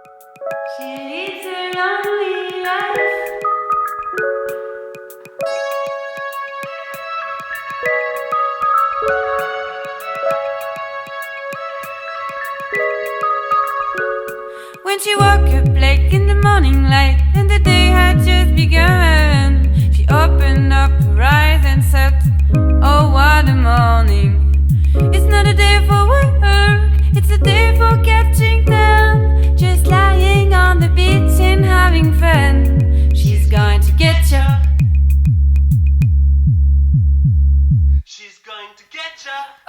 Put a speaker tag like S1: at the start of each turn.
S1: She leads a lonely life. When she woke up late in the morning light and the day had just begun, she opened up her eyes and said, "Oh, what a morning. It's not a day for work, it's a day for catching them. Just lying on the beach and having fun. She's going to get ya.
S2: She's going to get ya.